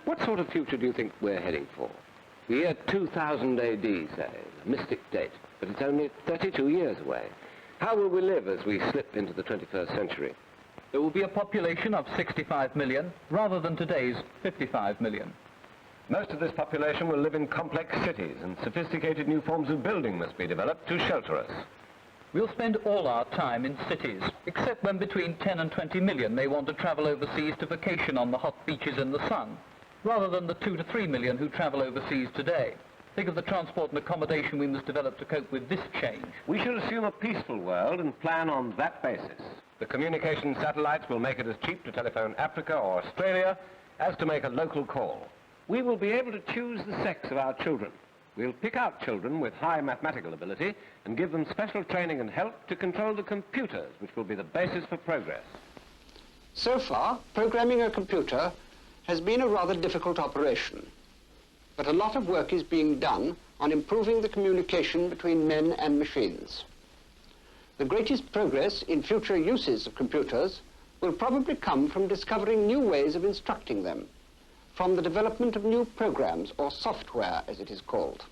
What sort of future do you think we're heading for? The year 2000 AD, say, a mystic date, but it's only 32 years away. How will we live as we slip into the 21st century? There will be a population of 65 million, rather than today's 55 million. Most of this population will live in complex cities, and sophisticated new forms of building must be developed to shelter us. We'll spend all our time in cities, except when between 10 and 20 million may want to travel overseas to vacation on the hot beaches in the sun, rather than the 2 to 3 million who travel overseas today. Think of the transport and accommodation we must develop to cope with this change. We should assume a peaceful world and plan on that basis. The communication satellites will make it as cheap to telephone Africa or Australia as to make a local call. We will be able to choose the sex of our children. We'll pick out children with high mathematical ability and give them special training and help to control the computers, which will be the basis for progress. So far, programming a computer has been a rather difficult operation, but a lot of work is being done on improving the communication between men and machines. The greatest progress in future uses of computers will probably come from discovering new ways of instructing them, from the development of new programs, or software as it is called.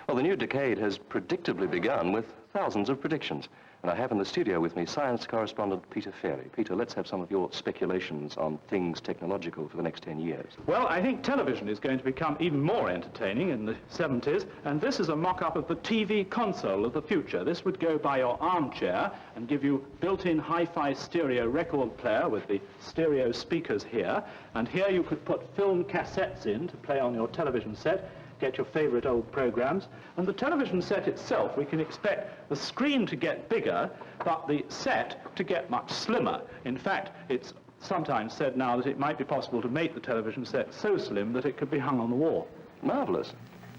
Well, the new decade has predictably begun with thousands of predictions. And I have in the studio with me science correspondent Peter Fairley. Peter, let's have some of your speculations on things technological for the next 10 years. Well, I think television is going to become even more entertaining in the 70s, and this is a mock-up of the TV console of the future. This would go by your armchair and give you built-in hi-fi stereo record player with the stereo speakers here, and here you could put film cassettes in to play on your television set, get your favorite old programs. And the television set itself, we can expect the screen to get bigger, but the set to get much slimmer. In fact, it's sometimes said now that it might be possible to make the television set so slim that it could be hung on the wall. Marvelous.